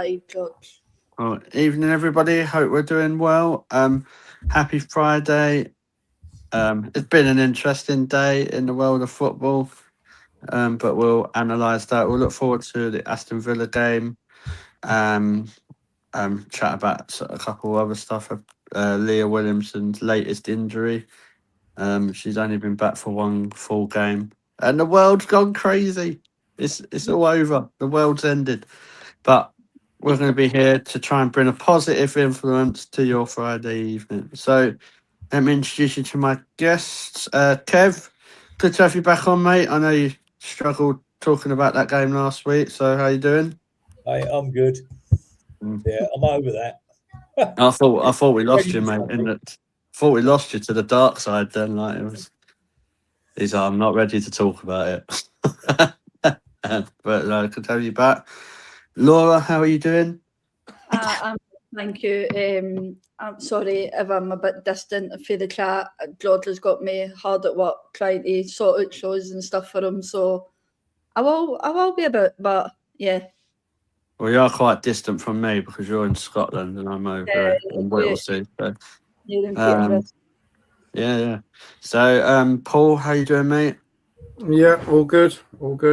live, George. Oh, evening, everybody. Hope we're doing well. Happy Friday. It's been an interesting day in the world of football, but we'll analyse that. We'll look forward to the Aston Villa game. Um, chat about a couple of other stuff. Leah Williamson's latest injury. She's only been back for one full game, and the world's gone crazy. It's all over. The world's ended, but we're going to be here to try and bring a positive influence to your Friday evening. So let me introduce you to my guests. Kev, good to have you back on, mate. I know you struggled talking about that game last week. So how you doing? I'm good. Yeah, I'm over that. I thought we lost you, mate. Thought we lost you to the dark side. Then, like it was. I'm not ready to talk about it. But good to have you back. Laura, how are you doing? Thank you. I'm sorry if I'm a bit distant for the chat. George has got me hard at work trying to sort out shows and stuff for him, so I will be a bit, but yeah. Well, you are quite distant from me because you're in Scotland and I'm over in Wales. So, yeah. So, Paul, how you doing, mate? Yeah, all good.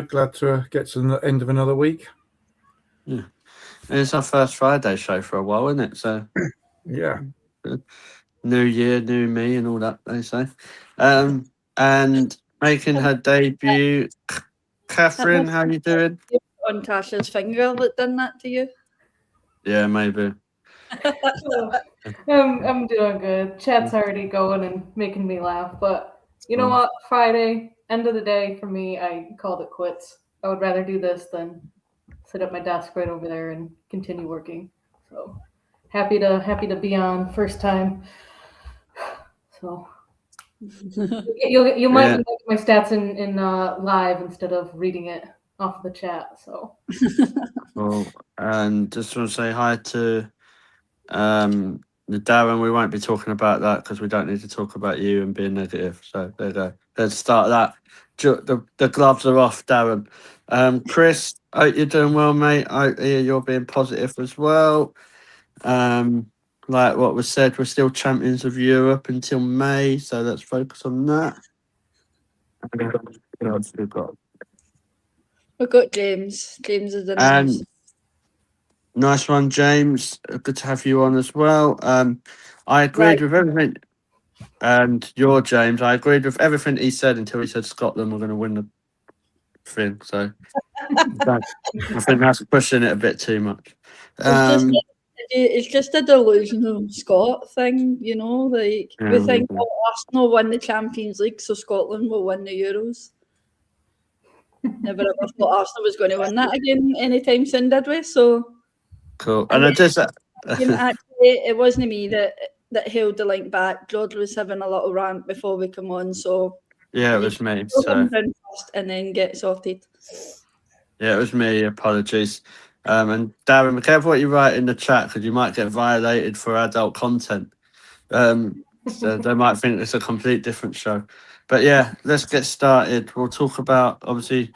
Glad to get to the end of another week. Yeah. It's our first Friday show for a while, isn't it? So yeah, new year, new me, and all that they say. And making her debut, Catherine, how you doing? On Tasha's finger that done that to you? Yeah, maybe. I'm doing good. Chat's already going and making me laugh, but you know what? Friday, end of the day for me, I called it quits. I would rather do this than sit at my desk right over there and continue working. So happy to be on first time. So you might like my stats in live instead of reading it off the chat. So well, and just want to say hi to Darren. We won't be talking about that because we don't need to talk about you and being negative. So there you go. Let's start that. The gloves are off, Darren. Chris, I hope you're doing well, mate. I hear you're being positive as well. Like what was said, we're still champions of Europe until May, so let's focus on that. We've got James. James is in and nice one, James. Good to have you on as well. I agreed with everything. And you're James. I agreed with everything he said until he said Scotland were going to win the thing. So I think that's pushing it a bit too much. It's just a delusional Scot thing, you know. Like we think Arsenal won the Champions League, so Scotland will win the Euros. Never ever thought Arsenal was going to win that again anytime soon, did we? So cool. And I just actually, it wasn't me that held the link back. George was having a little rant before we come on, so yeah, it was me. So first and then get sorted. Yeah, it was me. Apologies. And Darren, be careful what you write in the chat because you might get violated for adult content. So they might think it's a complete different show. But yeah, let's get started. We'll talk about, obviously,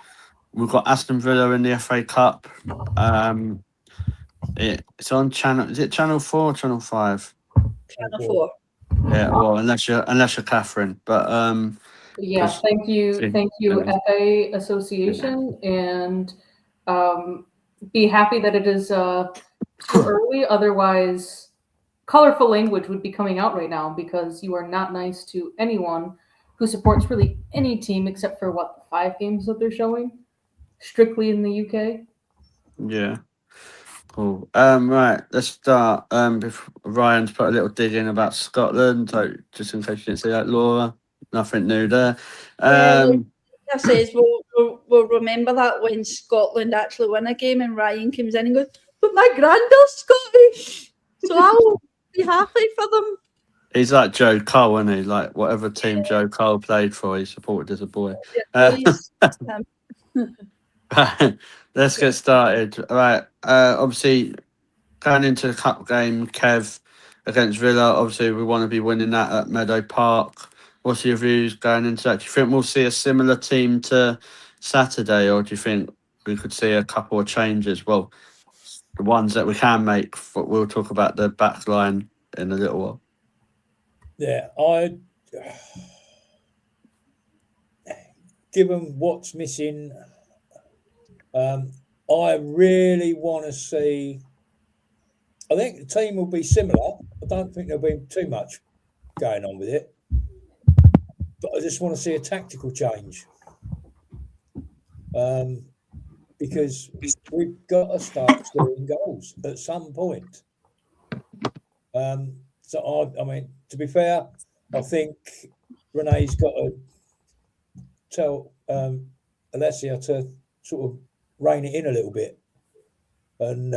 we've got Aston Villa in the FA Cup. It's on channel. Is it Channel 4 or Channel 5? Channel 4. Yeah, well, unless you're Catherine, but yeah, thank you, FA Association, and be happy that it is too early. Otherwise, colorful language would be coming out right now because you are not nice to anyone who supports really any team except for the 5 games that they're showing, strictly in the UK. Yeah. Cool. Right, let's start. Ryan's put a little dig in about Scotland, so just in case you didn't see that, Laura, nothing new there. That says we'll remember that when Scotland actually win a game and Ryan comes in and goes, but my granddad's Scottish, so I'll be happy for them. He's like Joe Cole, isn't he? Like whatever team Joe Cole played for, he supported as a boy. Let's get started. All right. Obviously, going into the cup game, Kev against Villa. Obviously, we want to be winning that at Meadow Park. What's your views going into that? Do you think we'll see a similar team to Saturday, or do you think we could see a couple of changes? Well, the ones that we can make. We'll talk about the back line in a little while. Yeah, given what's missing, I really want to see. I think the team will be similar. I don't think there'll be too much going on with it, but I just want to see a tactical change, because we've got to start scoring goals at some point. So I mean, to be fair, I think Renee's got to tell Alessia to sort of rein it in a little bit and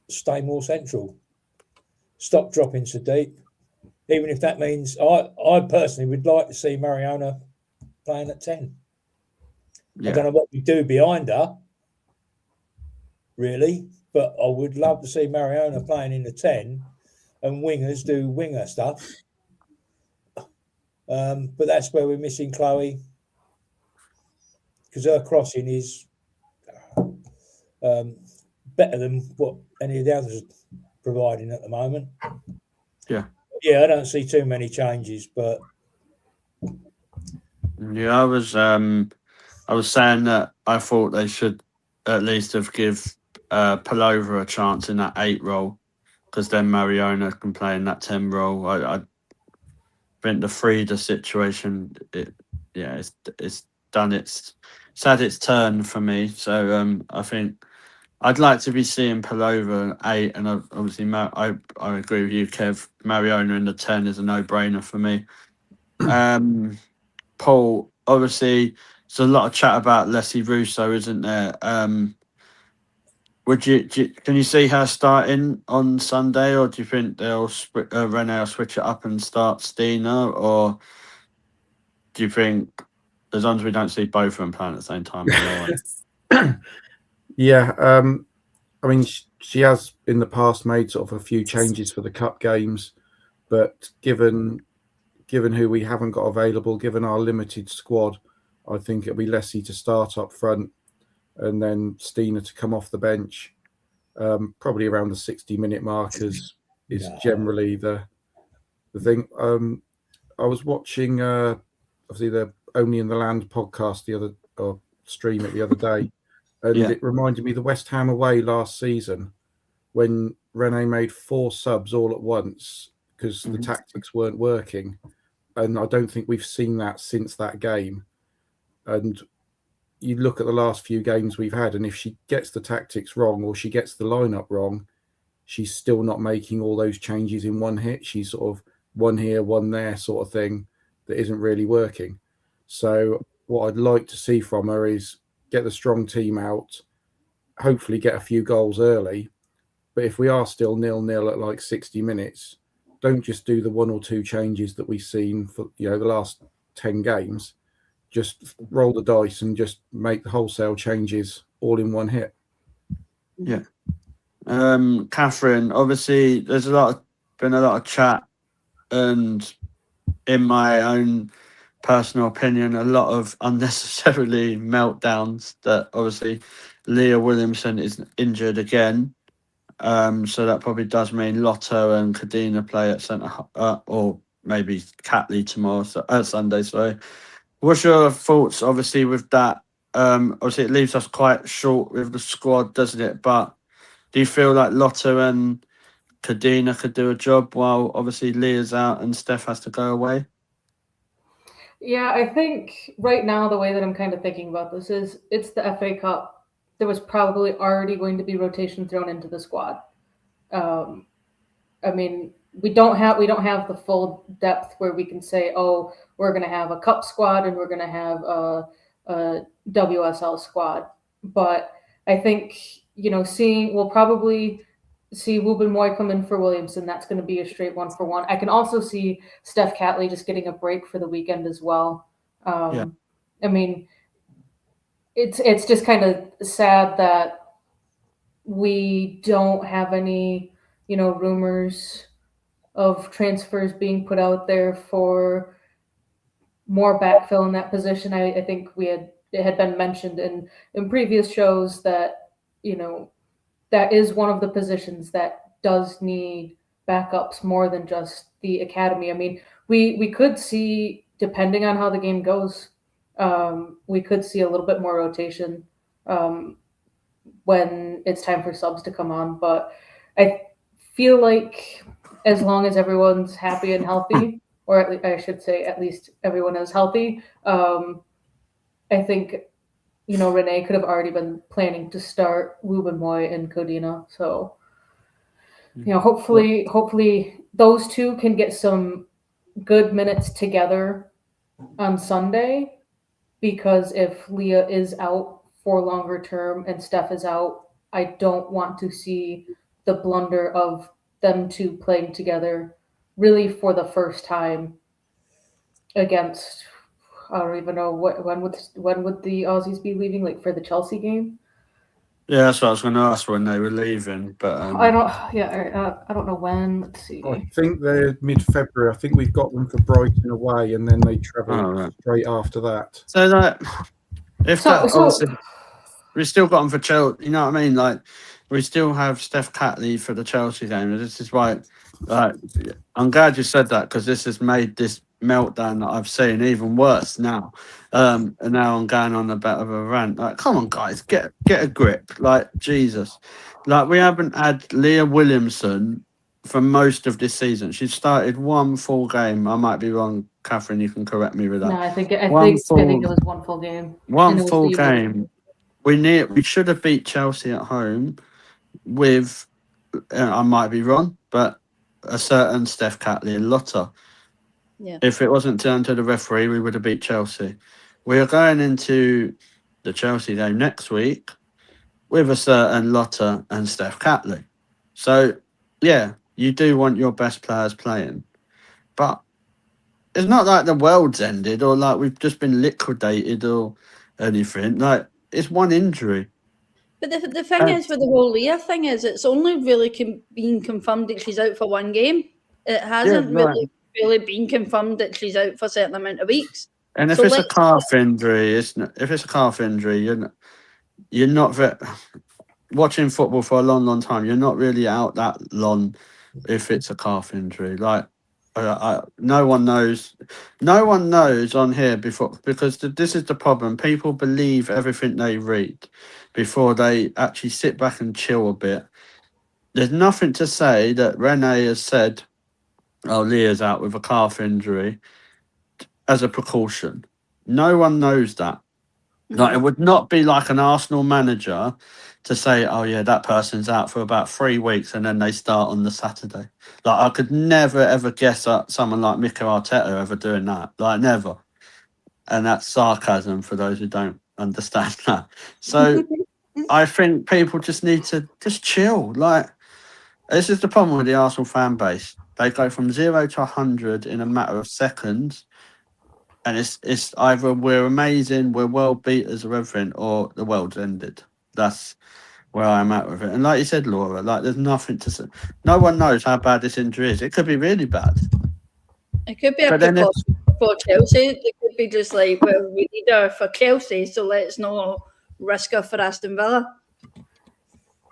stay more central. Stop dropping so deep, even if that means I personally would like to see Mariona playing at 10. Yeah. I don't know what we do behind her, really, but I would love to see Mariona playing in the 10 and wingers do winger stuff. But that's where we're missing Chloe, because her crossing is better than what any of the others are providing at the moment. Yeah. Yeah, I don't see too many changes, but Yeah, I was saying that I thought they should at least have give Palova a chance in that 8 role, because then Mariona can play in that 10 role. I think the Frida situation, it's done it's had its turn for me. So I think I'd like to be seeing Palova 8, and obviously I agree with you, Kev. Mariona in the 10 is a no-brainer for me. Paul, obviously, there's a lot of chat about Leslie Russo, isn't there? Can you see her starting on Sunday, or do you think Renee will switch it up and start Stina, or do you think, as long as we don't see both of them playing at the same time? Yeah, I mean, she has in the past made sort of a few changes for the cup games, but given who we haven't got available, given our limited squad, I think it'll be Leslie to start up front and then Stina to come off the bench, probably around the 60-minute mark is generally the thing. I was watching obviously the Only in the Land podcast stream it the other day, and it reminded me of the West Ham away last season when Renee made 4 subs all at once because the tactics weren't working. And I don't think we've seen that since that game. And you look at the last few games we've had, and if she gets the tactics wrong or she gets the lineup wrong, she's still not making all those changes in one hit. She's sort of one here, one there sort of thing that isn't really working. So what I'd like to see from her is get the strong team out, hopefully get a few goals early. But if we are still 0-0 at like 60 minutes, don't just do the 1 or 2 changes that we've seen for the last 10 games. Just roll the dice and just make the wholesale changes all in one hit. Yeah. Catherine, obviously there's been a lot of chat, and in my own personal opinion, a lot of unnecessarily meltdowns, that obviously Leah Williamson is injured again. So that probably does mean Lotto and Kadina play at centre, or maybe Catley tomorrow, Sunday. Sorry. What's your thoughts, obviously, with that? Obviously, it leaves us quite short with the squad, doesn't it? But do you feel like Lotto and Kadina could do a job while obviously Leah's out and Steph has to go away? Yeah, I think right now the way that I'm kind of thinking about this is it's the FA Cup. There was probably already going to be rotation thrown into the squad. I mean, we don't have the full depth where we can say, oh, we're going to have a cup squad and we're going to have a WSL squad. But I think we'll probably see Wubin Moy come in for Williamson. That's going to be a straight 1-for-1. I can also see Steph Catley just getting a break for the weekend as well. I mean, it's just kind of sad that we don't have any, rumors of transfers being put out there for more backfill in that position. I think it had been mentioned in previous shows that, that is one of the positions that does need backups more than just the academy. I mean, we could see, depending on how the game goes, we could see a little bit more rotation when it's time for subs to come on. But I feel like as long as everyone's happy and healthy, or at least, I should say at least everyone is healthy, I think, you know, Renee could have already been planning to start Rubenmoy and Codina. So, you know, hopefully those two can get some good minutes together on Sunday, because if Leah is out for longer term and Steph is out, I don't want to see the blunder of them two playing together really for the first time against, I don't even know when would the Aussies be leaving, like for the Chelsea game? Yeah, that's what I was going to ask when they were leaving, but I don't know when. Let's see. I think they're mid-February. I think we've got them for Brighton away, and then they travel straight after that. So like, obviously, we still got them for Chelsea. You know what I mean? Like, we still have Steph Catley for the Chelsea game. This is why, like, I'm glad you said that, because this has made this meltdown that I've seen even worse now. And now I'm going on a bit of a rant. Like, come on, guys, get a grip. Like, Jesus. Like, we haven't had Leah Williamson for most of this season. She's started one full game. I might be wrong, Catherine. You can correct me with that. No, I think it was one full game. One full game. We should have beat Chelsea at home with, I might be wrong, but a certain Steph Catley and Lotta. Yeah. If it wasn't down to the referee, we would have beat Chelsea. We are going into the Chelsea game next week with a certain Lotta and Steph Catley. So, yeah, you do want your best players playing. But it's not like the world's ended or like we've just been liquidated or anything. Like, it's one injury. But the thing is with the whole Leah thing is it's only really been confirmed that she's out for one game. It hasn't really been confirmed that she's out for a certain amount of weeks. And if it's a calf injury, you're not watching football for a long, long time. You're not really out that long if it's a calf injury. Like, no one knows on here before, because this is the problem. People believe everything they read before they actually sit back and chill a bit. There's nothing to say that Renee has said, "Oh, Leah's out with a calf injury," as a precaution. No one knows that. Like, it would not be like an Arsenal manager to say, "Oh yeah, that person's out for about 3 weeks," and then they start on the Saturday. Like, I could never ever guess at someone like Mikel Arteta ever doing that. Like, never. And that's sarcasm for those who don't understand that. So I think people just need to just chill. Like, this is the problem with the Arsenal fan base. They go from 0 to 100 in a matter of seconds. And it's either we're amazing, we're world beaters or everything, or the world's ended. That's where I'm at with it. And like you said, Laura, like, there's nothing to say. No one knows how bad this injury is. It could be really bad. It could be a precaution for Chelsea. It could be just like, well, we need her for Chelsea, so let's not risk her for Aston Villa.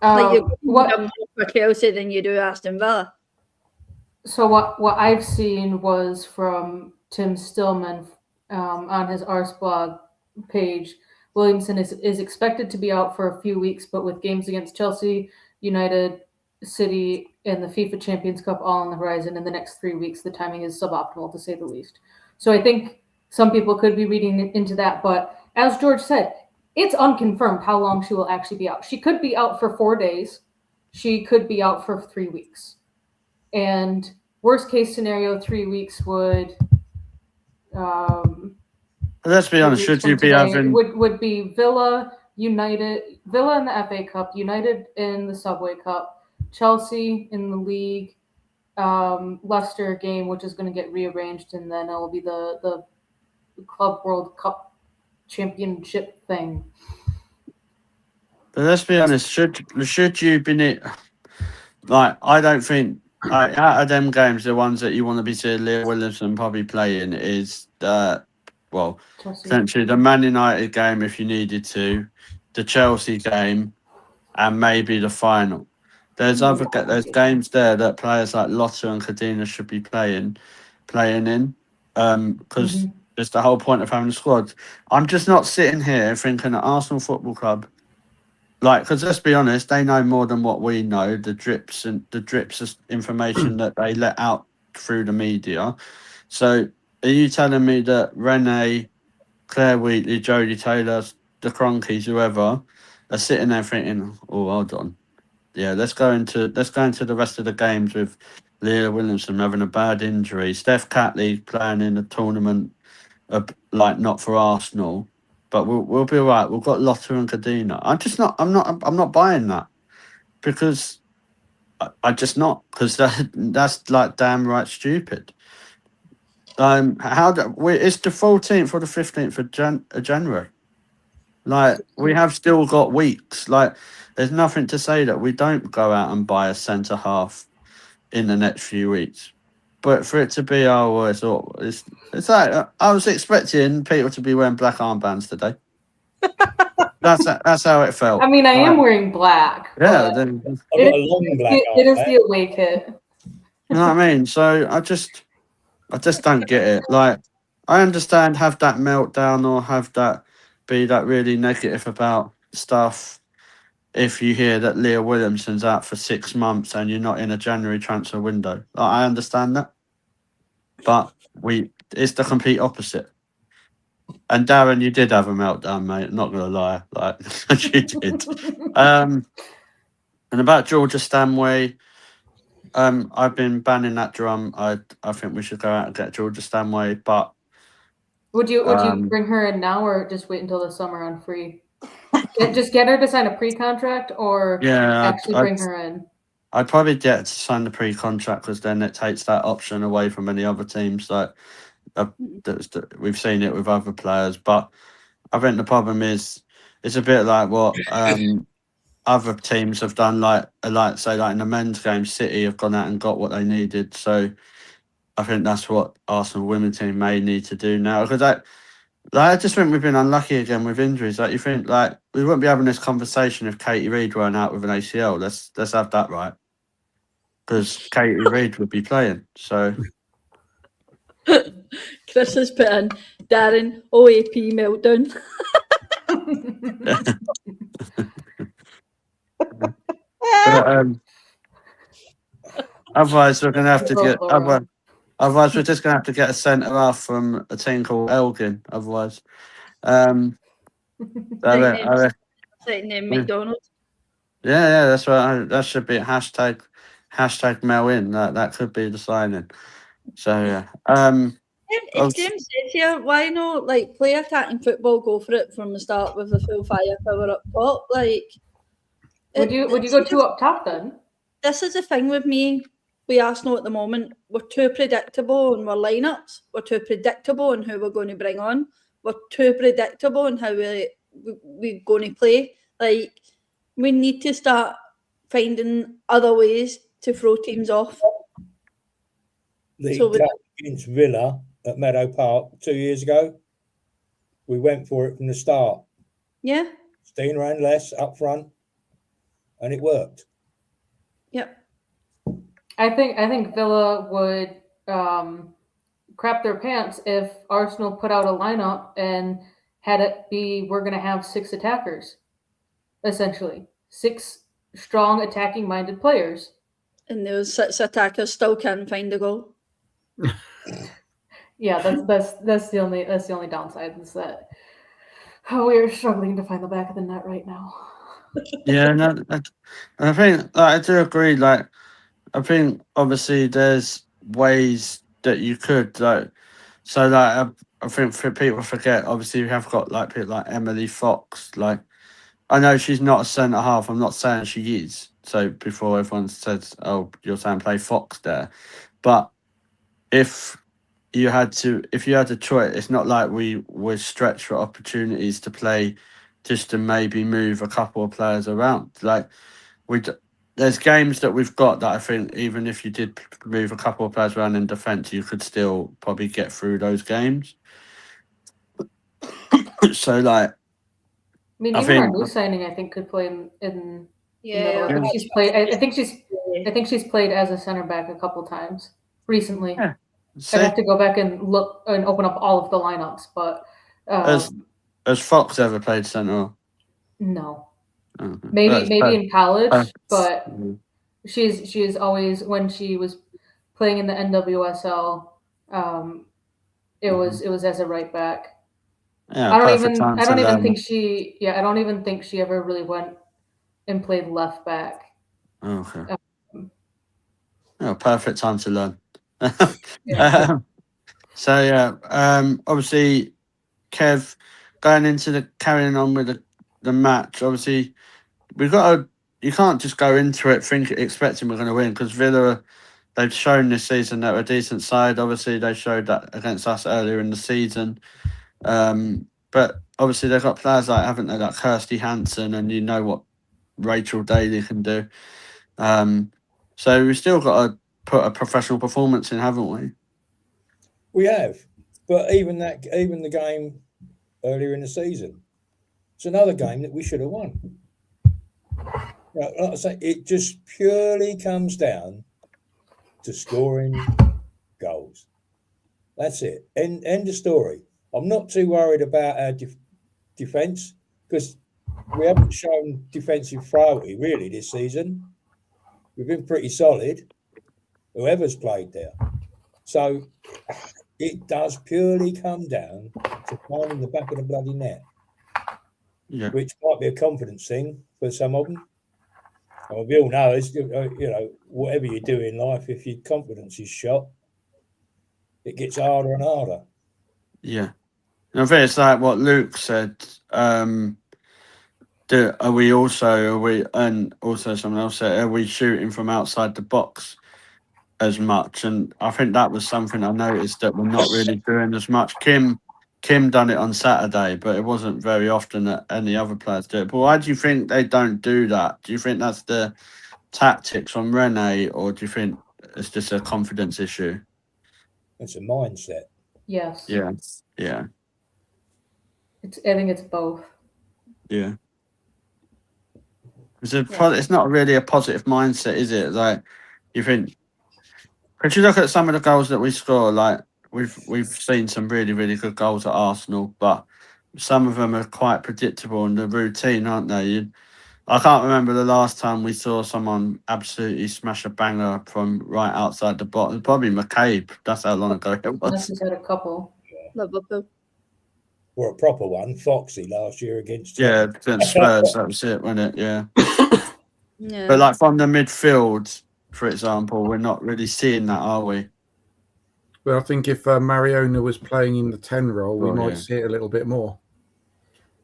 Like, you more for Chelsea than you do Aston Villa. So what I've seen was from Tim Stillman on his Arsblog page. Williamson is expected to be out for a few weeks, but with games against Chelsea, United, City, and the FIFA Champions Cup all on the horizon in the next 3 weeks, the timing is suboptimal, to say the least. So I think some people could be reading into that, but as George said, it's unconfirmed how long she will actually be out. She could be out for 4 days. She could be out for 3 weeks. And worst case scenario, 3 weeks would... let's be honest, should you be having... Would be Villa, United, Villa in the FA Cup, United in the Subway Cup, Chelsea in the league, Leicester game, which is going to get rearranged, and then it will be the Club World Cup Championship thing. But let's be honest, should you be... Like, I don't think... out of them games, the ones that you want to be seeing Leah Williamson probably playing is... potentially the Man United game if you needed to, the Chelsea game, and maybe the final. There's there's games there that players like Lotta and Cadena should be playing in, because it's the whole point of having a squad. I'm just not sitting here thinking that Arsenal Football Club, like, because let's be honest, they know more than what we know. The drips of information that they let out through the media. So, are you telling me that Renee, Claire Wheatley, Jodie Taylor, the Cronkies, whoever, are sitting there thinking, "Oh, hold on, yeah, let's go into the rest of the games with Leah Williamson having a bad injury, Steph Catley playing in a tournament, like not for Arsenal, but we'll be all right. We've got Lotta and Cadena." I'm not buying that, because I just not, because that's like damn right stupid. It's the 14th or the 15th of January. Like, we have still got weeks. Like, there's nothing to say that we don't go out and buy a centre half in the next few weeks. But for it to be, it's like, I was expecting people to be wearing black armbands today. That's how it felt. I mean, I am wearing black. Yeah, I've got a long black it is the away kit. You know what I mean? So I just don't get it. Like, I understand have that meltdown or have that be that really negative about stuff if you hear that Leah Williamson's out for 6 months and you're not in a January transfer window. Like, I understand that, but it's the complete opposite. And Darren, you did have a meltdown, mate. Not gonna lie, like you did. And about Georgia Stanway. I've been banning that drum. I think we should go out and get Georgia Stanway. But would you bring her in now, or just wait until the summer on free? Just get her to sign a pre-contract, or actually bring her in. I'd probably get her to sign the pre-contract, because then it takes that option away from any other teams. Like, we've seen it with other players, but I think the problem is it's a bit like what other teams have done, like say in the men's game, City have gone out and got what they needed. So I think that's what Arsenal women's team may need to do now, because I just think we've been unlucky again with injuries. Like, you think, like, we wouldn't be having this conversation if Katie Reid weren't out with an ACL. Let's have that right, because Katie Reid would be playing. So Chris has put in Darren OAP meltdown. otherwise we're gonna have to get otherwise we're just gonna have to get a centre half from a team called Elgin. Otherwise, McDonald's. Yeah, that's right. That should be a hashtag Mel in. That could be the signing. So yeah. If James says here, why not, like, play attacking football, go for it from the start with the full firepower up top? Like, would you go too up top then? This is the thing with me. We Arsenal at the moment, we're too predictable in our lineups. We're too predictable in who we're going to bring on. We're too predictable in how we're going to play. Like, we need to start finding other ways to throw teams off. Against Villa at Meadow Park 2 years ago, we went for it from the start. Yeah. Steen ran less up front, and it worked. Yep. I think Villa would crap their pants if Arsenal put out a lineup and had it be, we're going to have 6 attackers, essentially 6 strong attacking-minded players. And those 6 attackers still can't find a goal. Yeah, that's the only downside, is that we are struggling to find the back of the net right now. Yeah, no, I think, I do agree. Like, I think obviously there's ways that you could, like, so like I think for people forget, obviously we have got like people like Emily Fox. Like, I know she's not a centre half. I'm not saying she is. So before everyone says, "Oh, you're saying play Fox there," but if you had a choice, it's not like we were stretched for opportunities to play, just to maybe move a couple of players around. Like, there's games that we've got that I think even if you did move a couple of players around in defence, you could still probably get through those games. So, like, I mean, even our new signing, I think, could play in middle. I Yeah, think she's played. I think she's played as a center back a couple times recently. Yeah. I'd have to go back and look and open up all of the lineups, but Has Fox ever played centre? no. Okay. Maybe in college, but Mm. she's always, when she was playing in the NWSL, it was as a right back. Yeah, I don't perfect even time to learn. think she ever really went and played left back. Okay. Oh, perfect time to learn. Yeah. So yeah, obviously, Kev, going into carrying on with the match. Obviously, we've got to. You can't just go into it expecting we're going to win, because Villa, they've shown this season that they're a decent side. Obviously, they showed that against us earlier in the season. But obviously, they've got players like, haven't they, like Kirsty Hansen, and you know what Rachel Daly can do. So we've still got to put a professional performance in, haven't we? We have, but even the game earlier in the season, it's another game that we should have won. Like I say, it just purely comes down to scoring goals. That's it. End of story. I'm not too worried about our defence, because we haven't shown defensive frailty really this season. We've been pretty solid, whoever's played there. So it does purely come down to finding the back of the bloody net, which might be a confidence thing for some of them. And we all know, whatever you do in life, if your confidence is shot, it gets harder and harder. Yeah. And I think it's like what Luke said. And also someone else said, are we shooting from outside the box as much? And I think that was something I noticed, that we're not really doing as much. Kim done it on Saturday, but it wasn't very often that any other players do it. But why do you think they don't do that? Do you think that's the tactics on Renee, or do you think it's just a confidence issue? It's a mindset. Yes. Yeah. I think it's both. Yeah. It's not really a positive mindset, is it? Like, you think, if you look at some of the goals that we score, like we've seen some really, really good goals at Arsenal, but some of them are quite predictable and the routine, aren't they? I can't remember the last time we saw someone absolutely smash a banger from right outside the box. Probably McCabe. That's how long ago it was. Unless he's had a couple. Liverpool. Or a proper one, Foxy last year against against Spurs. That was it, wasn't it? Yeah. Yeah. But like from the midfield, for example, we're not really seeing that, are we? Well, I think if Mariona was playing in the 10 role, we might see it a little bit more,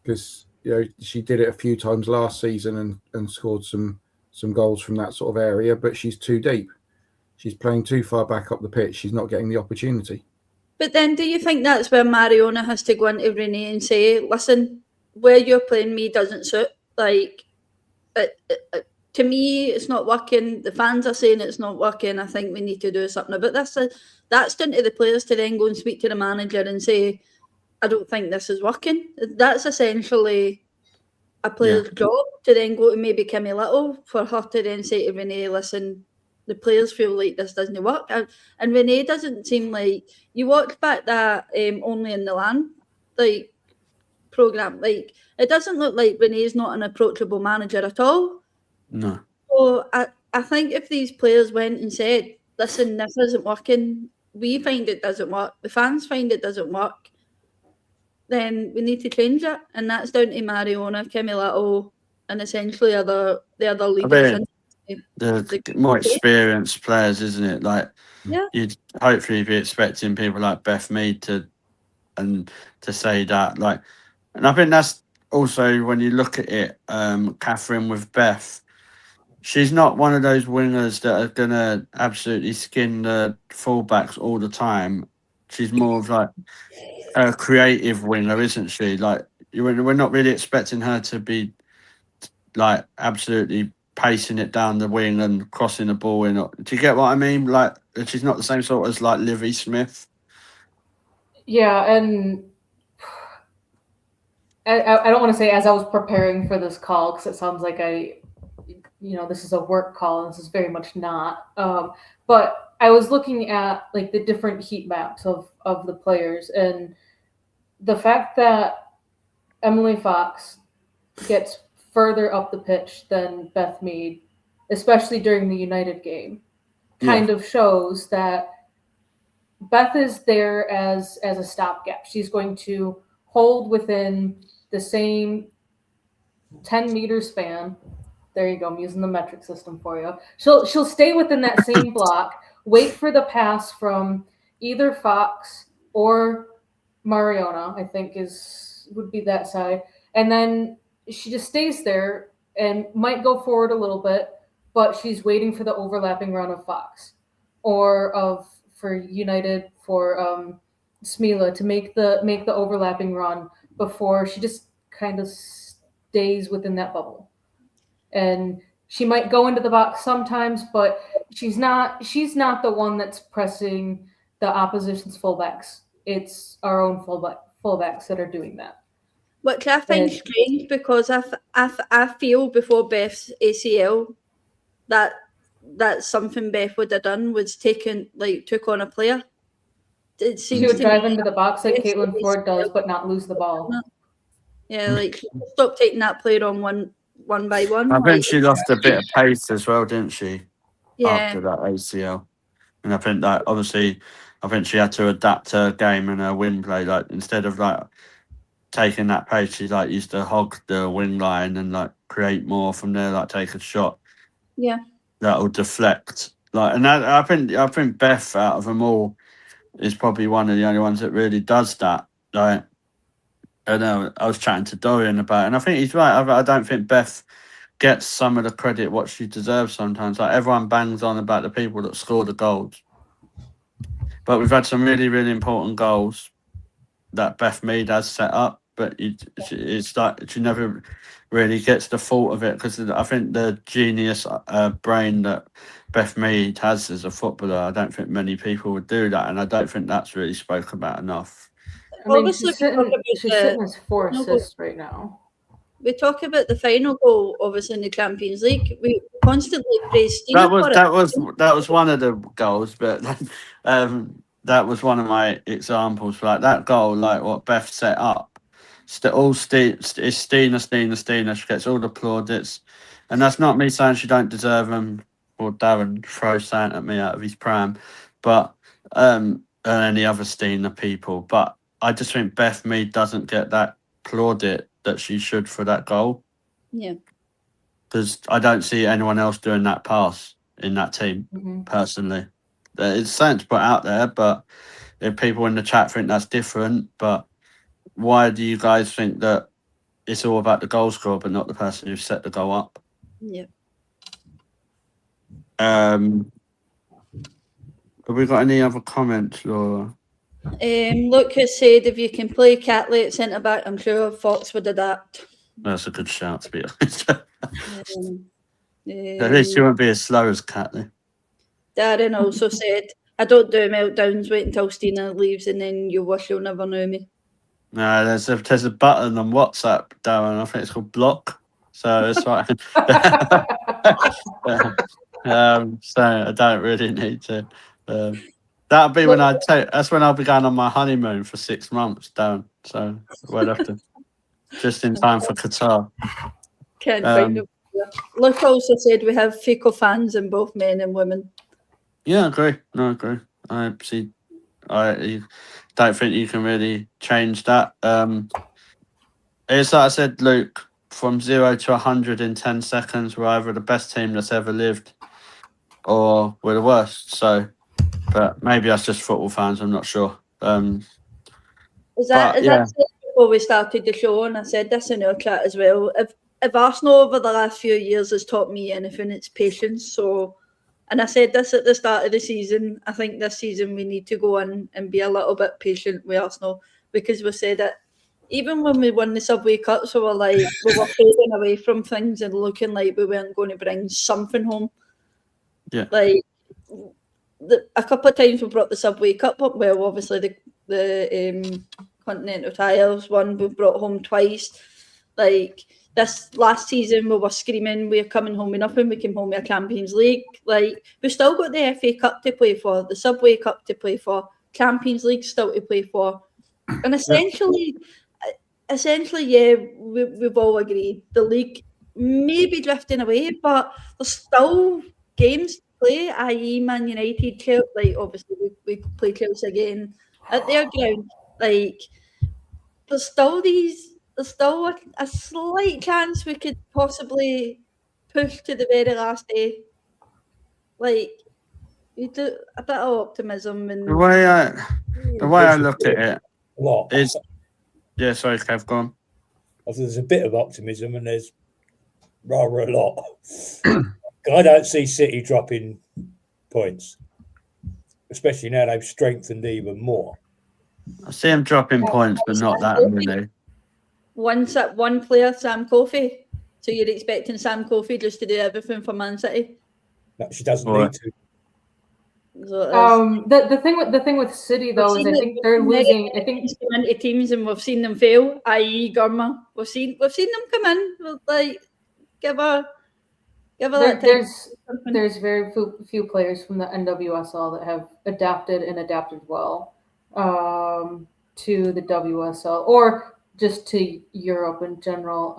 because she did it a few times last season and scored some goals from that sort of area, but she's too deep. She's playing too far back up the pitch. She's not getting the opportunity. But then, do you think that's where Mariona has to go into Renee and say, listen, where you're playing me doesn't suit? Like, to me, it's not working. The fans are saying it's not working. I think we need to do something about this. That's down to the players to then go and speak to the manager and say, I don't think this is working. That's essentially a player's job, to then go to maybe Kimmy Little, for her to then say to Renee, listen, the players feel like this doesn't work. And Renee doesn't seem like, you watch back that Only in the Land programme, it doesn't look like Renee's not an approachable manager at all. No. So I think if these players went and said, listen, this isn't working, we find it doesn't work, the fans find it doesn't work, then we need to change it. And that's down to Mariona, Kimmy Little, and essentially the other leaders. The more experienced players, isn't it? Like, you'd hopefully be expecting people like Beth Mead to say that. Like, and I think that's also, when you look at it, Catherine, with Beth, she's not one of those wingers that are gonna absolutely skin the fullbacks all the time. She's more of like a creative winger, isn't she? Like, we're not really expecting her to be like absolutely pacing it down the wing and crossing the ball in. Do you get what I mean? Like, she's not the same sort as like Livy Smith. Yeah, and I don't want to say as I was preparing for this call, because it sounds like I this is a work call, and this is very much not. But I was looking at like the different heat maps of the players, and the fact that Emily Fox gets further up the pitch than Beth Mead, especially during the United game, kind of shows that Beth is there as a stopgap. She's going to hold within the same 10-meter span. There you go. I'm using the metric system for you. She'll stay within that same block, wait for the pass from either Fox or Mariona, I think would be that side. And then she just stays there and might go forward a little bit, but she's waiting for the overlapping run of Fox or for United for Smila to make the overlapping run before she just kind of stays within that bubble. And she might go into the box sometimes, but she's not the one that's pressing the opposition's fullbacks. It's our own fullbacks that are doing that. Which I find strange, because I feel before Beth's ACL that's something Beth would have done, was took on a player. It seems she would drive into the box like Caitlin Ford does, but not lose the ball. Yeah, like stop taking that player on one by one. I think she lost a bit of pace as well, didn't she? Yeah. After that ACL. And I think that obviously, she had to adapt her game and her wing play. Like, instead of like taking that pace, she like used to hog the wing line and like create more from there, like take a shot. Yeah. That'll deflect. Like, and that, I think Beth out of them all is probably one of the only ones that really does that. Like, I know I was chatting to Dorian about it, and I think he's right. I don't think Beth gets some of the credit what she deserves sometimes. Like, everyone bangs on about the people that score the goals, but we've had some really, really important goals that Beth Mead has set up, but it's like she never really gets the fault of it, because I think the genius brain that Beth Mead has as a footballer, I don't think many people would do that, and I don't think that's really spoken about enough. I mean, she's sitting as 4 assists right now. We talk about the final goal, obviously, in the Champions League. We constantly praise Stina for it. That was one of the goals, but that was one of my examples. Like, that goal, like what Beth set up, it's Stina. She gets all the plaudits, and that's not me saying she don't deserve them, or Darren throws something at me out of his pram, but and any other Stina people. But I just think Beth Mead doesn't get that plaudit that she should for that goal. Yeah. Because I don't see anyone else doing that pass in that team, personally. It's something to put out there, but if people in the chat think that's different, but why do you guys think that it's all about the goal scorer but not the person who set the goal up? Yeah. Have we got any other comments, Laura? Lucas said if you can play Catley at centre back, I'm sure Fox would adapt. That's a good shout, to be honest. At least you won't be as slow as Catley. Darren also said, I don't do meltdowns, wait until Stina leaves and then you wish you'll never know me. No, there's a button on WhatsApp, Darren. I think it's called block. So it's right. So I don't really need to. That'll be when that's when I'll be going on my honeymoon for 6 months, Darren. So we'll have to, just in time for Qatar. Can't find it. Luke also said we have fecal fans in both men and women. Yeah, I agree. No, I agree. I don't think you can really change that. It's like I said, Luke, from 0 to 100 in 10 seconds, we're either the best team that's ever lived or we're the worst. So, but maybe that's just football fans, I'm not sure. Is that before we started the show, and I said this in our chat as well, if Arsenal over the last few years has taught me anything, it's patience. So, and I said this at the start of the season, I think this season we need to go in and be a little bit patient with Arsenal, because we said that even when we won the Subway Cup, so we were fading away from things and looking like we weren't going to bring something home. Yeah. Like, a couple of times we brought the Subway Cup up. Well, obviously the Continental Tiles one we brought home twice. Like, this last season we were screaming we're coming home with nothing, we came home with a Champions League. Like, we've still got the FA Cup to play for, the Subway Cup to play for, Champions League still to play for. And essentially, yeah, we've all agreed the league may be drifting away, but there's still games to play, i.e. Man United, Chelsea, like, obviously we play Chelsea again at their ground. Like, there's still a slight chance we could possibly push to the very last day. Like, you do a bit of optimism. And The way I look at it What? is, yeah, sorry, Kev, go on. There's a bit of optimism and there's rather a lot. I don't see City dropping points, especially now they've strengthened even more. I see him dropping points, but not that many. One player, Sam Coffey. So you're expecting Sam Coffey just to do everything for Man City? No, she doesn't need to. So the thing with City though is I think they're losing. I think into teams and we've seen them fail. I.e. Gurma. We've seen them come in. We'll, like, give her that time. There's very few players from the NWSL that have adapted well to the WSL or just to Europe in general.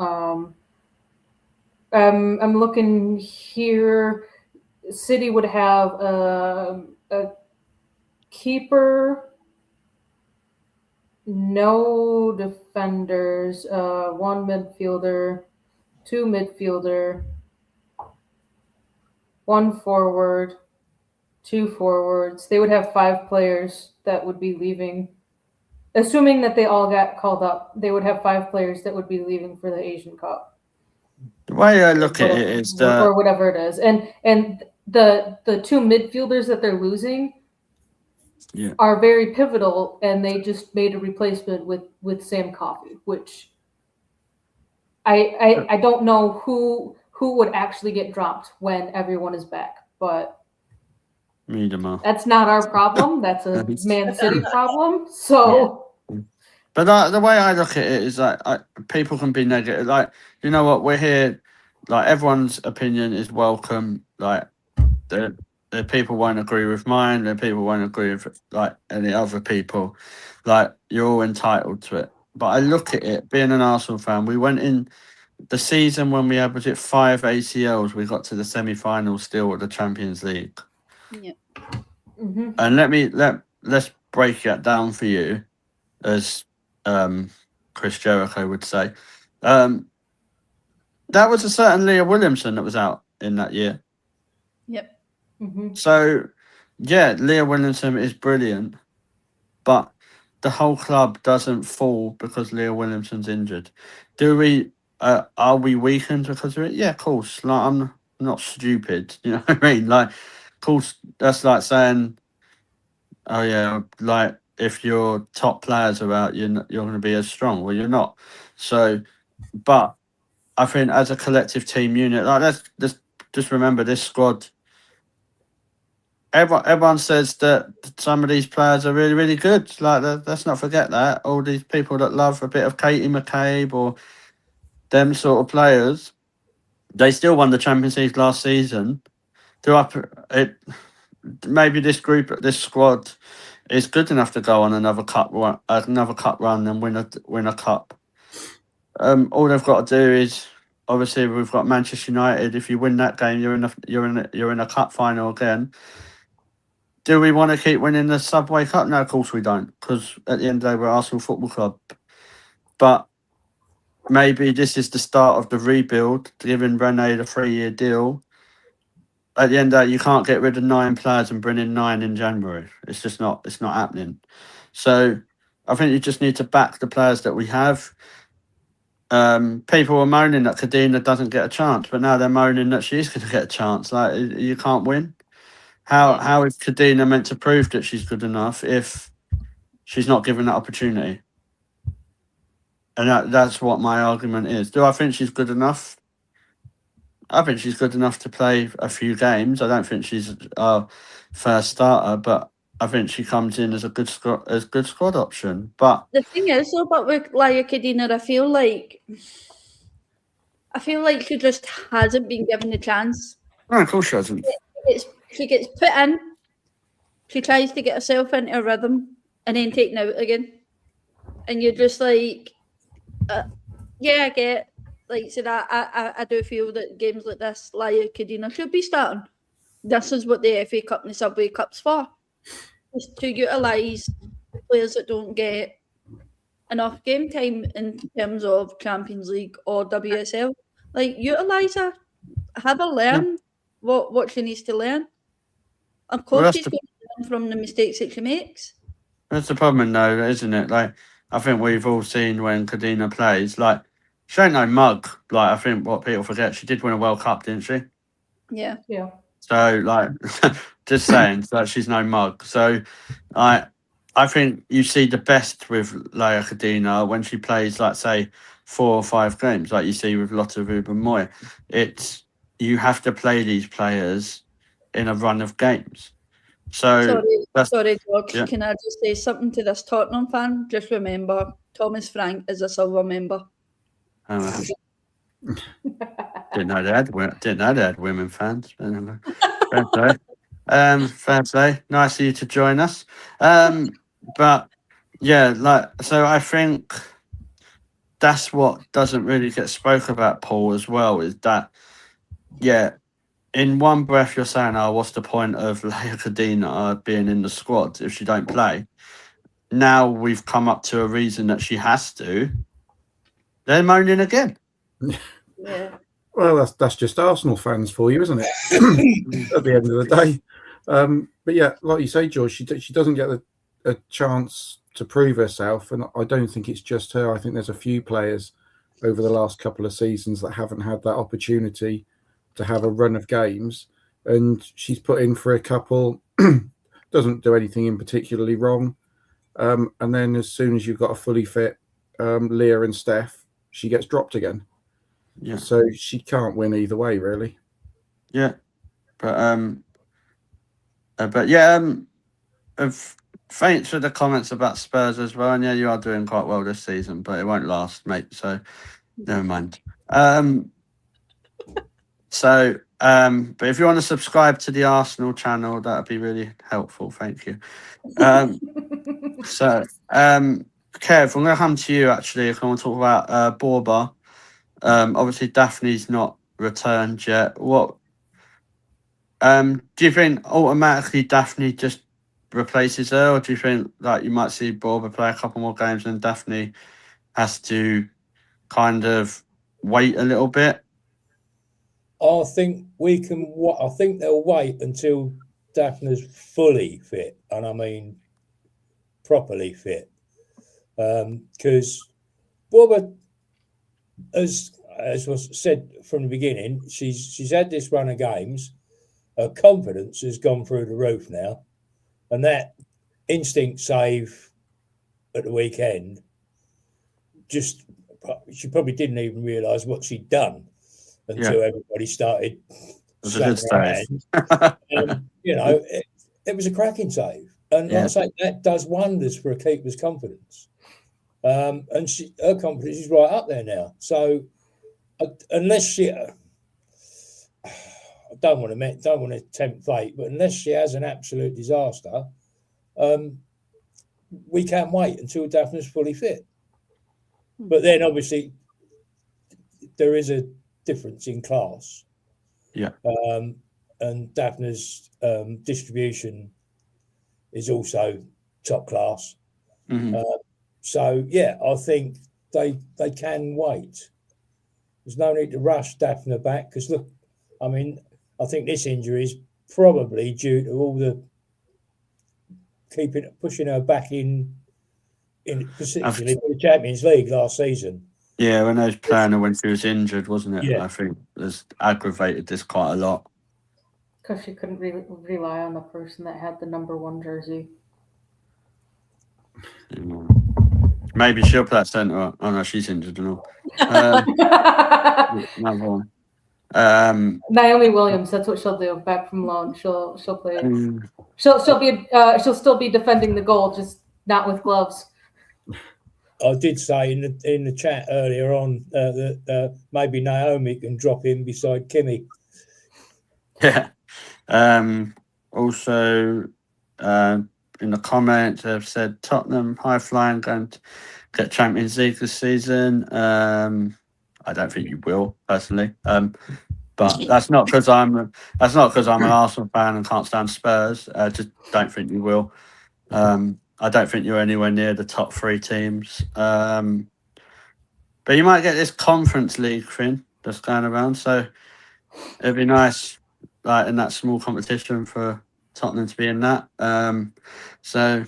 I'm looking here. City would have a keeper, no defenders, one midfielder, two midfielder, one forward, two forwards. They would have 5 players that would be leaving. Assuming that they all got called up, they would have 5 players that would be leaving for the Asian Cup. The way I look at it is that, or whatever it is, and the 2 midfielders that they're losing are very pivotal, and they just made a replacement with Sam Coffey, which I don't know who would actually get dropped when everyone is back, but that's not our problem. That's a Man City problem. So. But the way I look at it is like people can be negative. Like, you know what, we're here. Like, everyone's opinion is welcome. Like, the people won't agree with mine. The people won't agree with like any other people. Like, you're all entitled to it. But I look at it, being an Arsenal fan, we went in the season when we had 5 ACLs. We got to the semi-finals still at the Champions League. Yeah. Mm-hmm. And let's break that down for you, as Chris Jericho would say. That was a certain Leah Williamson that was out in that year. Yep. Mm-hmm. So, yeah, Leah Williamson is brilliant, but the whole club doesn't fall because Leah Williamson's injured. Are we weakened because of it? Yeah, of course. Like, I'm not stupid. You know what I mean? Like, of course, that's like saying, oh yeah, like, if your top players are out, you're going to be as strong. Well, you're not. So, but I think as a collective team unit, like, let's just remember this squad. Everyone says that some of these players are really, really good. Like, let's not forget that. All these people that love a bit of Katie McCabe or them sort of players, they still won the Champions League last season. Maybe this squad is good enough to go on another cup run and win a cup. All they've got to do is, obviously, we've got Manchester United. If you win that game, you're in a cup final again. Do we want to keep winning the Subway Cup? No, of course we don't, because at the end of the day, we're Arsenal Football Club. But maybe this is the start of the rebuild, giving Renee the 3-year deal. At the end of the day, you can't get rid of 9 players and bring in 9 in January. It's just not. It's not happening. So I think you just need to back the players that we have. People were moaning that Kadina doesn't get a chance, but now they're moaning that she's going to get a chance. Like, you can't win. How is Kadina meant to prove that she's good enough if she's not given that opportunity? And that's what my argument is. Do I think she's good enough? I think she's good enough to play a few games. I don't think she's a first starter, but I think she comes in as a good squad option. But the thing is, though, but with Laia Kadina, I feel like I feel like she just hasn't been given the chance. No, of course she hasn't. She gets put in, she tries to get herself into a rhythm, and then taken out again. And you're just like, yeah, I get. Like I said, I do feel that games like this, Laia Kadina should be starting. This is what the FA Cup and the Subway Cup's for. Just to utilise players that don't get enough game time in terms of Champions League or WSL. Like, utilise her. Have her learn what she needs to learn. Of course, she's going to learn from the mistakes that she makes. That's the problem, though, isn't it? Like, I think we've all seen when Kadina plays, like, she ain't no mug. Like, I think what people forget, she did win a World Cup, didn't she? Yeah. Yeah. So, like, just saying that she's no mug. So, I think you see the best with Laia Kadina when she plays, like, say, 4 or 5 games, like you see with Lotte Ruben Moy. It's you have to play these players in a run of games. So sorry, George. yeah. Can I just say something to this Tottenham fan? Just remember, Thomas Frank is a silver member. Didn't know they had women fans. Fair play. Fair play. Nice of you to join us. But yeah, like, so I think that's what doesn't really get spoke about, Paul, as well, is that, yeah, in one breath you're saying, oh, what's the point of Laia Kadina being in the squad if she don't play? Now we've come up to a reason that she has to. They're moaning again. Yeah. Well, that's just Arsenal fans for you, isn't it? At the end of the day. But yeah, like you say, George, she doesn't get a chance to prove herself, and I don't think it's just her. I think there's a few players over the last couple of seasons that haven't had that opportunity to have a run of games, and she's put in for a couple, doesn't do anything in particularly wrong, and then as soon as you've got a fully fit Leah and Steph, she gets dropped again. Yeah. So she can't win either way, really. Yeah, but yeah, thanks for the comments about Spurs as well. And yeah, you are doing quite well this season, but it won't last, mate. So never mind. But if you want to subscribe to the Arsenal channel, that would be really helpful. Thank you. Kev, I'm going to come to you actually. If I want to talk about Borba. Obviously, Daphne's not returned yet. What do you think automatically Daphne just replaces her, or do you think like you might see Borba play a couple more games and Daphne has to kind of wait a little bit? I think I think they'll wait until Daphne's fully fit, and I mean properly fit, because Borba, as was said from the beginning, she's had this run of games. Her confidence has gone through the roof now, and that instinct save at the weekend, she probably didn't even realise what she'd done until everybody started slapping her hand. It was a cracking save, and like I say, that does wonders for a keeper's confidence. And her confidence is right up there now. So unless she, I don't want to tempt fate, but unless she has an absolute disaster, we can't wait until Daphne's fully fit. But then obviously there is a difference in class. Yeah. And Daphne's distribution is also top class. Mm-hmm. So yeah, I think they can wait. There's no need to rush Daphne back because look, I mean, I think this injury is probably due to all the pushing her back in particularly for the Champions League last season. Yeah, when I was playing her when she was injured, wasn't it? Yeah. I think it's aggravated this quite a lot. Because she couldn't rely on the person that had the number 1 jersey. Maybe she'll play at centre. Oh no, she's injured and all. Another one. Naomi Williams, that's what she'll do. Back from loan, she'll play. She'll still be defending the goal, just not with gloves. I did say in the chat earlier on that maybe Naomi can drop in beside Kimmy. Yeah. Also, in the comments, they've said Tottenham high flying going to get Champions League this season. I don't think you will personally. But that's not because I'm an Arsenal fan and can't stand Spurs. Just don't think you will. I don't think you're anywhere near the top 3 teams. But you might get this Conference League thing that's going around. So it'd be nice, like in that small competition, for Tottenham to be in that. So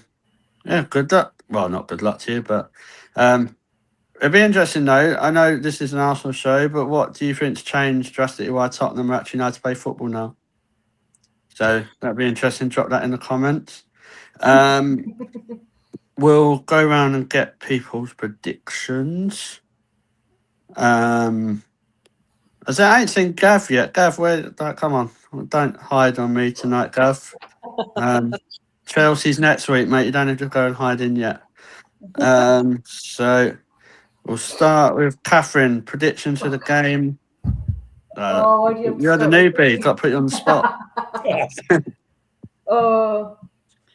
yeah, good luck. Well, not good luck to you, but it'd be interesting though. I know this is an Arsenal show, but what do you think's changed drastically why Tottenham are actually know to play football now? So that'd be interesting. Drop that in the comments. We'll go around and get people's predictions. I ain't seen Gav yet. Gav, come on. Don't hide on me tonight, Gav. Chelsea's next week, mate. You don't have to go and hide in yet. So we'll start with Catherine. Predictions for the game. Why'd you have to You're the start with newbie. me? Got to put you on the spot.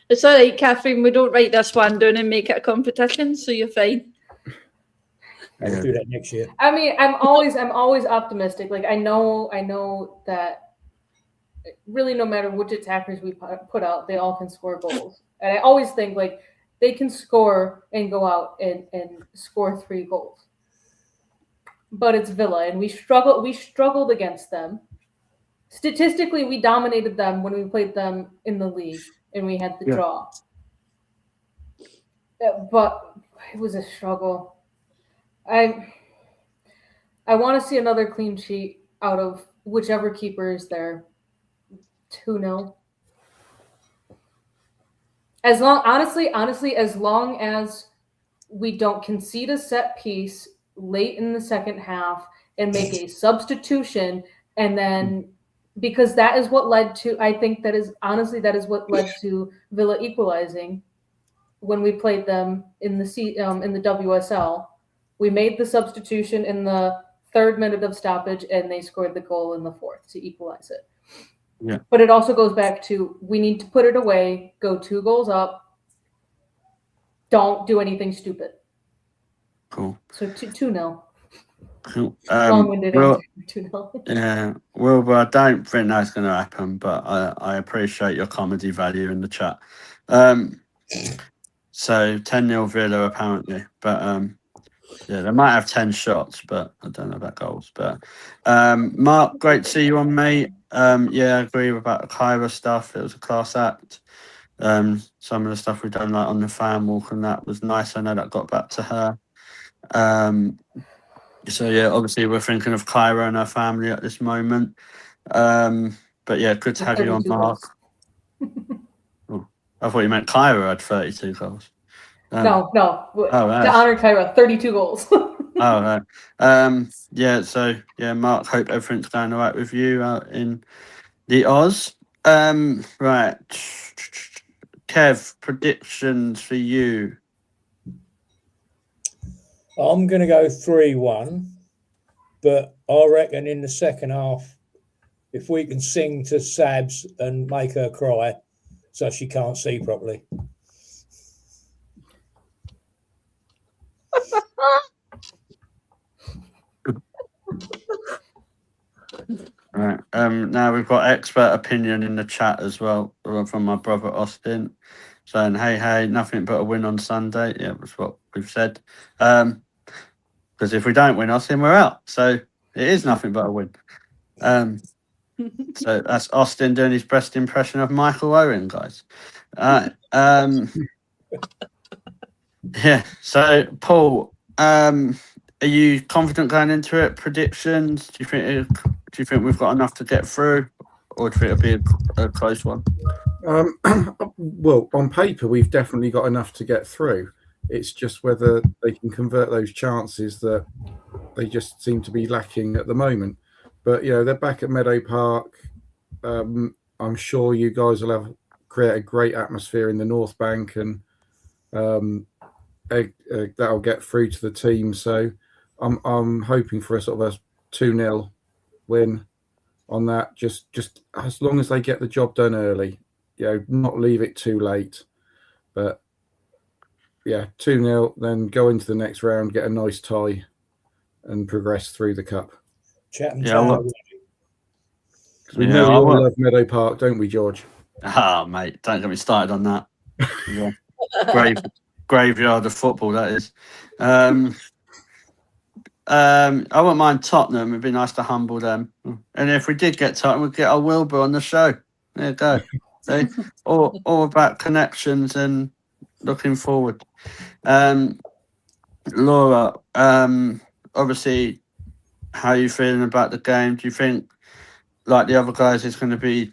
It's all right, Catherine. We don't write this one down and make it a competition, so you're fine. I'll do that next year. I mean, I'm always optimistic. Like I know that really no matter which attackers we put out, they all can score goals. And I always think like they can score and go out and score 3 goals. But it's Villa, and we struggled against them. Statistically, we dominated them when we played them in the league, and we had the draw. But it was a struggle. I want to see another clean sheet out of whichever keeper is there. 2-0. Honestly, as long as we don't concede a set piece late in the second half and make a substitution, and then because that is what led to, I think that is what led to Villa equalizing when we played them in the WSL. We made the substitution in the 3rd minute of stoppage, and they scored the goal in the 4th to equalize it. Yeah. But it also goes back to we need to put it away, go 2 goals up. Don't do anything stupid. Cool. So 2-0. Cool. Long-winded answer. 2-0. Yeah, Wilbur, I don't think that's going to happen, but I appreciate your comedy value in the chat. So 10-0 Villa apparently, but yeah, they might have 10 shots, but I don't know about goals. But Mark, great to see you on, mate. Yeah, I agree about the Kyra stuff. It was a class act. Some of the stuff we've done, like on the fan walk, and that was nice. I know that got back to her. So yeah, obviously we're thinking of Kyra and her family at this moment. But yeah, good to have you on, Mark. Oh, I thought you meant Kyra had 32 goals. No. Oh, to honor Kyra, 32 goals. Oh, right. Yeah, so yeah, Mark, hope everything's going all right with you out in the Oz. Right. Kev, predictions for you. I'm going to go 3-1, but I reckon in the second half, if we can sing to Sabs and make her cry so she can't see properly. Right. Now we've got expert opinion in the chat as well from my brother Austin, saying, "Hey, nothing but a win on Sunday." Yeah, that's what we've said. Because if we don't win, Austin, we're out. So it is nothing but a win. So that's Austin doing his best impression of Michael Owen, guys. Yeah. So Paul, are you confident going into it? Predictions? Do you think we've got enough to get through, or do you think it'll be a close one? Well, on paper, we've definitely got enough to get through. It's just whether they can convert those chances that they just seem to be lacking at the moment. But they're back at Meadow Park. I'm sure you guys will create a great atmosphere in the North Bank, and that'll get through to the team. So I'm hoping for a sort of a 2-0 win on that. Just as long as they get the job done early, not leave it too late. But yeah, 2-0, then go into the next round, get a nice tie, and progress through the cup. Chatham Yeah, Town. Because we know we all love Meadow Park, don't we, George? Ah, mate, don't get me started on that. Yeah. Graveyard of football, that is. I wouldn't mind Tottenham. It'd be nice to humble them. And if we did get Tottenham, we'd get our Wilbur on the show. There you go. See? all about connections and looking forward. Laura, obviously, how are you feeling about the game? Do you think, like the other guys, it's going to be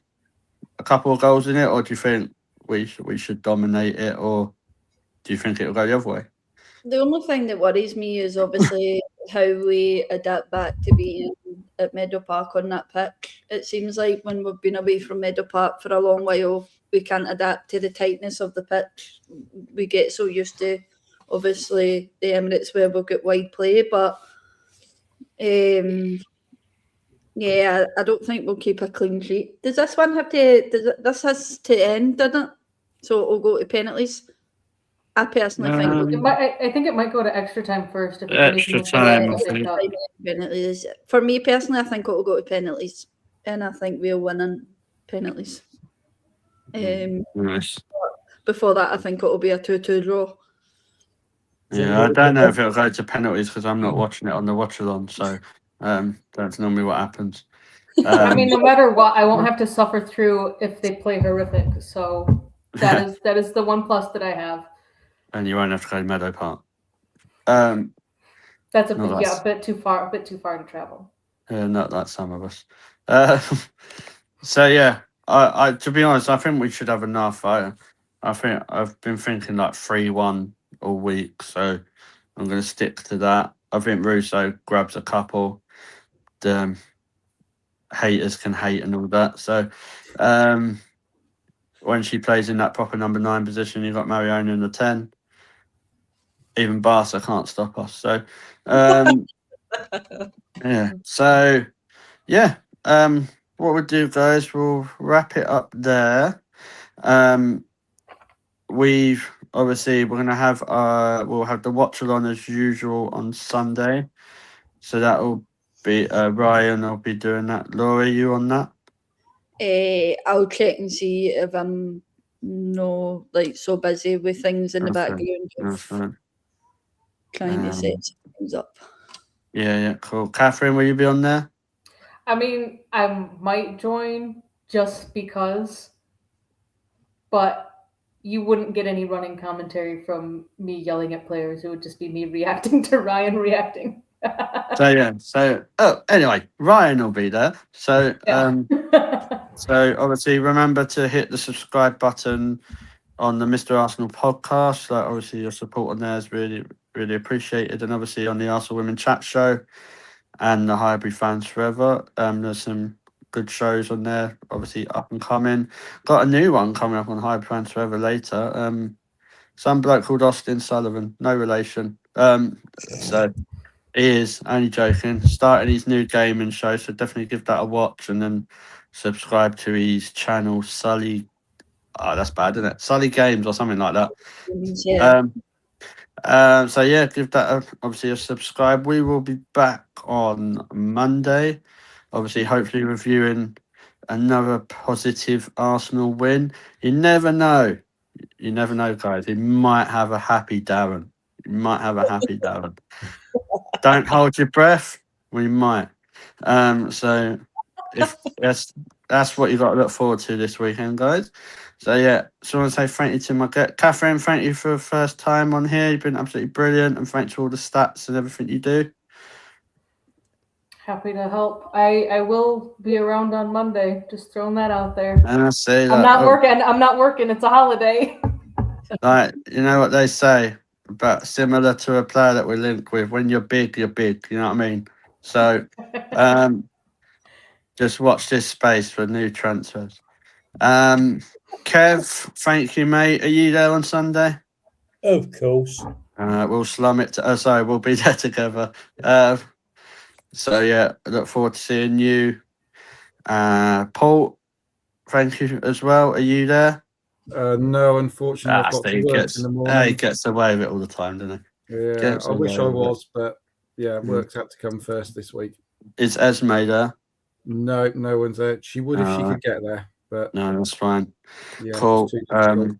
a couple of goals in it, or do you think we should dominate it, or do you think it'll go the other way? The only thing that worries me is obviously how we adapt back to being at Meadow Park on that pitch. It seems like when we've been away from Meadow Park for a long while, we can't adapt to the tightness of the pitch. We get so used to, obviously, the Emirates where we'll get wide play, but yeah, I don't think we'll keep a clean sheet. Does this one have to? This has to end, doesn't it? So it'll go to penalties. I personally think I think it might go to extra time first. If Extra time, I think. penalties. For me personally, I think it'll go to penalties, and I think we'll win in penalties. Nice. Before that, I think it'll be a 2-2 draw. Yeah, I don't know if it'll go to penalties because I'm not watching it on the watch-along, so that's normally what happens. I mean, no matter what, I won't have to suffer through if they play horrific. So that is the one plus that I have. And you won't have to go to Meadow Park. That's a bit too far to travel. Not like some of us. So yeah, I to be honest, I think we should have enough. I think I've been thinking like 3-1 all week, so I'm going to stick to that. I think Russo grabs a couple. The haters can hate and all that. So when she plays in that proper number 9 position, you've got Mariona in the 10. Even Barca can't stop us. So yeah. So yeah. What we'll do, guys, we'll wrap it up there. We're gonna have we'll have the watch along as usual on Sunday. So that'll be Ryan will be doing that. Laura, you on that? I'll check and see if I'm so busy with things in the background of trying to set things up. Yeah, cool. Catherine, will you be on there? I mean, I might join just because, but you wouldn't get any running commentary from me yelling at players. It would just be me reacting to Ryan reacting. Anyway, Ryan will be there. So Yeah. so obviously remember to hit the subscribe button on the Mr. Arsenal podcast. Like obviously your support on there is really, really appreciated, and obviously on the Arsenal Women Chat Show and the Highbury Fans Forever. There's some good shows on there, obviously up and coming. Got a new one coming up on Highbury Fans Forever later. Some bloke called Austin Sullivan, no relation. So he is, only joking, starting his new gaming show, so definitely give that a watch and then subscribe to his channel, Sully. Oh, that's bad, isn't it? Sully Games or something like that. Yeah. So yeah, give that obviously a subscribe. We will be back on Monday, obviously hopefully reviewing another positive Arsenal win. You never know, guys. He might have a happy Darren. Don't hold your breath. We might. So if that's what you got to look forward to this weekend, guys. So yeah, so I want to say thank you to my guest, Catherine. Thank you for the first time on here. You've been absolutely brilliant, and thanks for all the stats and everything you do. Happy to help. I will be around on Monday. Just throwing that out there. And I say that I'm not working. It's a holiday. Like, you know what they say about similar to a player that we link with. When you're big, you're big. You know what I mean? So, just watch this space for new transfers. Kev, thank you, mate. Are you there on Sunday? Of course. We'll slum it. We'll be there together. So yeah, I look forward to seeing you. Paul, thank you as well. Are you there? No, unfortunately, I've got to work in the He morning. gets away with it all the time, doesn't he? Yeah, I wish I was, but yeah, Mm. work's had to come first this week. Is Esme there? No, no one's there. She would if she Alright. could get there, but No, that's fine. yeah, Cool. it's too difficult.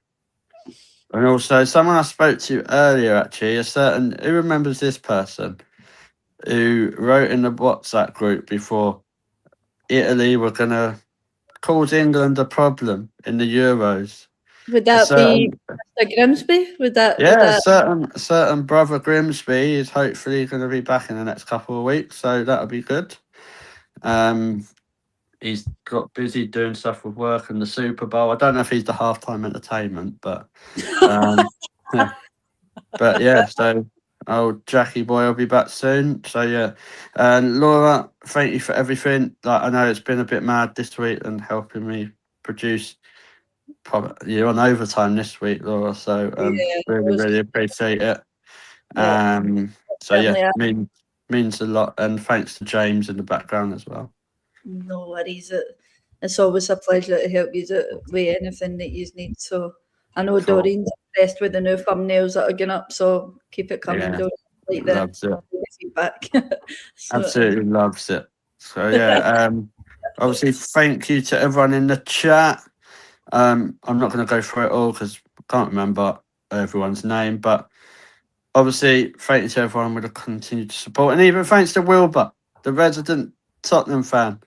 And also, someone I spoke to earlier, actually, who remembers this person who wrote in the WhatsApp group before Italy were going to cause England a problem in the Euros. Would that be Mr. Grimsby? Would that... certain brother Grimsby is hopefully going to be back in the next couple of weeks, so that'll be good. He's got busy doing stuff with work and the Super Bowl. I don't know if he's the halftime entertainment, but but yeah. So, Jackie boy will be back soon. So yeah, and Laura, thank you for everything. Like, I know it's been a bit mad this week and helping me produce. You're on overtime this week, Laura. So really appreciate it. So yeah, means a lot, and thanks to James in the background as well. No worries. It's always a pleasure to help you with anything that you need. So I know Cool. Doreen's impressed with the new thumbnails that are going up. So keep it coming, Doreen. Like that. Loves it. Feedback. Absolutely loves it. So yeah, obviously thank you to everyone in the chat. I'm not going to go through it all because I can't remember everyone's name, but obviously thank you to everyone with a continued support, and even thanks to Wilbur, the resident Tottenham fan.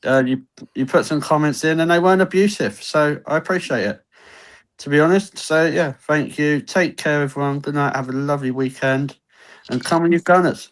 You put some comments in and they weren't abusive, so I appreciate it, to be honest. So yeah, thank you. Take care, everyone. Good night. Have a lovely weekend, and come on, you Gunners.